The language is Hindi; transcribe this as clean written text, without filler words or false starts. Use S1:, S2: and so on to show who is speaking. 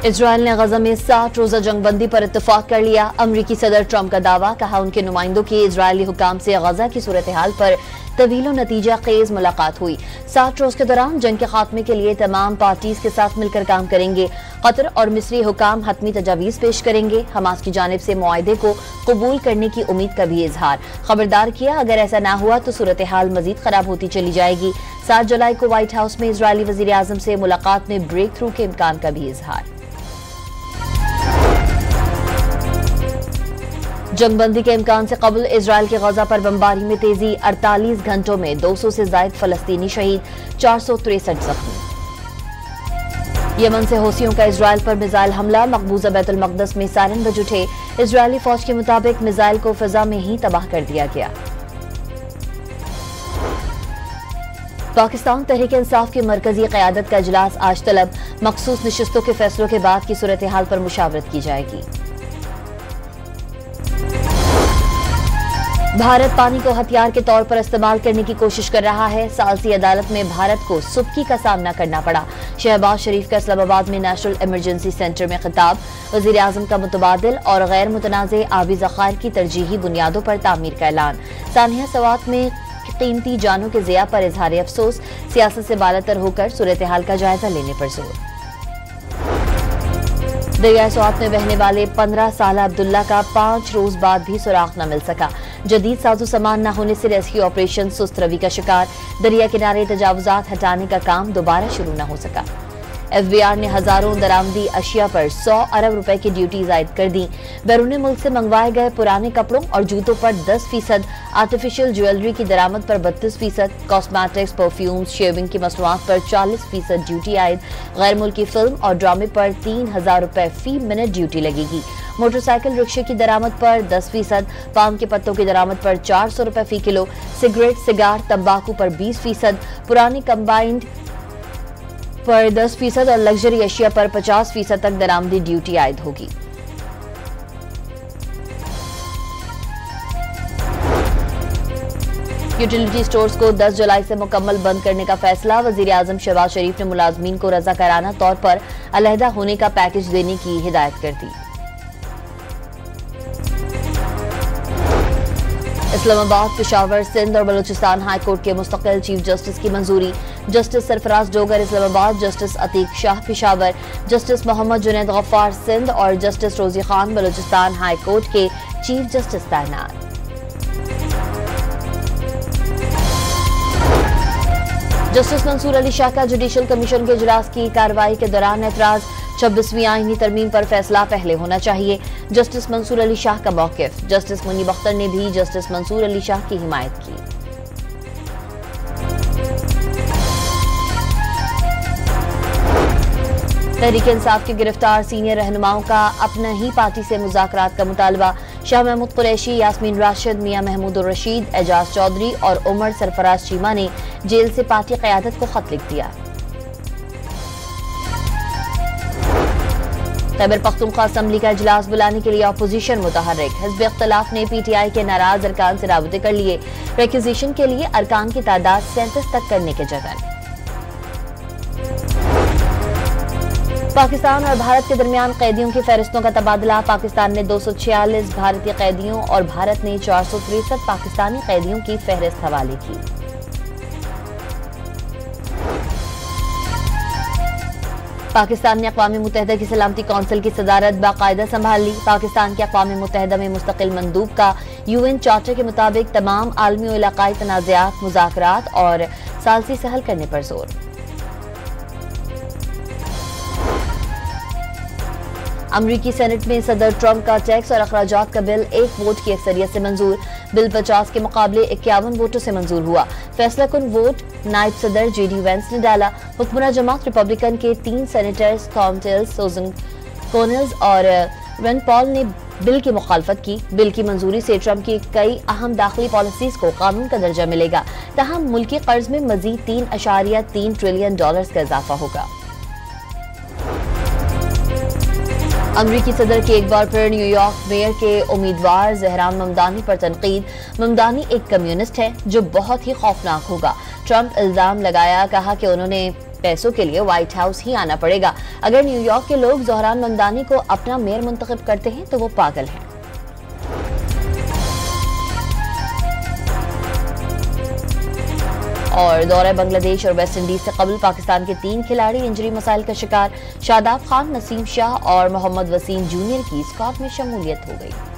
S1: इजराइल ने गजा में 60 रोजा जंगबंदी पर इत्तेफाक कर लिया। अमरीकी सदर ट्रंप का दावा, कहा उनके नुमाइंदों की इजरायली हुकाम से गजा की सूरत हाल पर तवील नतीजा खेज मुलाकात हुई। 60 रोज के दौरान जंग के खात्मे के लिए तमाम पार्टीज के साथ मिलकर काम करेंगे। कतर और मिस्री हुकाम हतमी तजावीज पेश करेंगे। हमास की जानिब से मुआहदे को कबूल करने की उम्मीद का भी इजहार। खबरदार किया, अगर ऐसा ना हुआ तो सूरत हाल मजीद खराब होती चली जाएगी। 7 जुलाई को व्हाइट हाउस में इजरायली वजीर आजम से मुलाकात में ब्रेक थ्रू के इम्कान का भी इजहार। जंगबंदी के इम्कान से कबल इजराइल के गजा पर बमबारी में तेजी। 48 घंटों में 200 से जायद फलस्तीनी शहीद, 463 जख्मी। यमन से हौसियों का इजराइल पर मिसाइल हमला, मकबूजा बैतुल मकदस में सायरन बज उठे। इजरायली फौज के मुताबिक मिसाइल को फिजा में ही तबाह कर दिया गया। पाकिस्तान तहरीक इंसाफ की मरकजी क़यादत का इजलास आज तलब। मखसूस नशिस्तों के फैसलों के बाद की सूरत हाल पर मुशावरत की जाएगी। भारत पानी को हथियार के तौर पर इस्तेमाल करने की कोशिश कर रहा है। सालसी अदालत में भारत को सुबकी का सामना करना पड़ा। शहबाज शरीफ का इस्लामाबाद में नेशनल इमरजेंसी सेंटर में खिताब। वजीर आजम का मुतबादिल और गैर मुतनाज़े आबी ज़खायर की तरजीही बुनियादों पर तामीर का ऐलान। सानिया सवात में कीमती जानों के ज़िया पर इजहार अफसोस। सियासत से बालातर होकर सूरत हाल का जायजा लेने पर जोर। दरिया स्वात में बहने वाले 15 साल अब्दुल्ला का 5 रोज बाद भी सुराग न मिल सका। जदीद साजो सामान न होने से रेस्क्यू ऑपरेशन सुस्त रवि का शिकार। दरिया किनारे तजावुजात हटाने का काम दोबारा शुरू न हो सका। FBI ने हजारों दरामदी अशिया पर 100 अरब रुपए की ड्यूटी जायद कर दी। बैरून मुल्क से मंगवाए गए पुराने कपड़ों और जूतों पर 10%, आर्टिफिशियल ज्वेलरी की दरामद पर 32%, कॉस्मेटिक्स, परफ्यूम्स, शेविंग की मसनूआत पर 40% ड्यूटी आयद। गैर मुल्की फिल्म और ड्रामे पर 3000 रुपए फी मिनट ड्यूटी लगेगी। मोटरसाइकिल रिक्शे की दरामद पर 10%, पाम के पत्तों की दरामद पर 400 रुपए फी किलो, सिगरेट, सिगार, तंबाकू पर 20%, पुरानी कंबाइंड पर 10% और लग्जरी अशिया पर 50% तक दरामदी ड्यूटी आयद होगी। यूटिलिटी स्टोर्स को 10 जुलाई से मुकम्मल बंद करने का फैसला। वजीर आजम शहबाज शरीफ ने मुलाजमीन को रजाकाराना तौर पर अलहदा होने का पैकेज देने की हिदायत कर दी। इस्लामाबाद, पेशावर, सिंध और बलूचिस्तान हाई कोर्ट के मुस्तकिल चीफ जस्टिस की मंजूरी। Justice Sarfaraz Dogar Islamabad, justice Atiq Shah Peshawar, justice Mohammad Junaid Ghaffar Sindh और justice Rozy Khan Balochistan high court के चीफ जस्टिस तैनात। जस्टिस मंसूर अली शाह का जुडिशल कमीशन के इजलास की कार्रवाई के दौरान एतराज। 26वीं आईनी तरमीम पर फैसला पहले होना चाहिए। जस्टिस मंसूर अली शाह का मौकिफ। जस्टिस मुनीब अख्तर ने भी जस्टिस मंसूर अली शाह की हिमायत की। तहरीक इंसाफ के गिरफ्तार सीनियर रहनुमाओं का अपना ही पार्टी से मुज़ाकरात का मुतालबा। शाह महमूद कुरैशी, यास्मीन राशिद, मियां महमूद रशीद, एजाज चौधरी और उमर सरफराज चीमा ने जेल से पार्टी क़यादत को खत लिख दिया। खैबर पख्तूनख्वा असम्बली का इजलास बुलाने के लिए अपोजिशन मुतहर्रिक। हिज़्ब इख्तिलाफ ने PTI के नाराज अरकान से राबते कर लिए। रिक्विजिशन के लिए अरकान की तादाद 37 तक करने के जतन। पाकिस्तान और भारत के दरमियान कैदियों की फहरिस्तों का तबादला। पाकिस्तान ने 246 भारतीय कैदियों और भारत ने 463 पाकिस्तानी कैदियों की फहरिस्त हवाले की। पाकिस्तान ने अक़वाम मुत्तहिदा की सलामती कौंसिल की सदारत बाकायदा संभाल ली। पाकिस्तान के अक़वाम मुत्तहिदा में मुस्तकिल मंदूब का UN चार्टर के मुताबिक तमाम आलमी और इलाकाई तनाज़ात, मुज़ाकरात और सालसी से हल करने पर जोर। अमरीकी सेनेट में सदर ट्रंप का टैक्स और अखराजात का बिल 1 वोट की अक्सरियत से मंजूर। बिल 50 के मुकाबले 51 वोटों से मंजूर हुआ। फैसला कुन वोट नायब सदर JD वेंस ने डाला। हुक्मरान जमात रिपब्लिकन के 3 सेनेटर्स कॉन्टेल्स, सुजन कोनल्स और रन पॉल ने बिल की मुखालफत की। बिल की मंजूरी से ट्रंप की कई अहम दाखिली पॉलिसीज को कानून का दर्जा मिलेगा। तहम मुल्की कर्ज में मजीद $3.3 ट्रिलियन का इजाफा होगा। अमरीकी सदर की एक बार फिर न्यूयॉर्क मेयर के उम्मीदवार जहरान ममदानी पर तनकीद। ममदानी एक कम्युनिस्ट है जो बहुत ही खौफनाक होगा। ट्रंप इल्जाम लगाया, कहा कि उन्होंने पैसों के लिए व्हाइट हाउस ही आना पड़ेगा। अगर न्यूयॉर्क के लोग ज़ोहरान ममदानी को अपना मेयर मुंतखब करते हैं तो वो पागल हैं। और दौरे बांग्लादेश और वेस्ट इंडीज से कबल पाकिस्तान के 3 खिलाड़ी इंजरी मसाइल का शिकार। शादाब खान, नसीम शाह और मोहम्मद वसीम जूनियर की स्क्वाड में शमूलियत हो गई।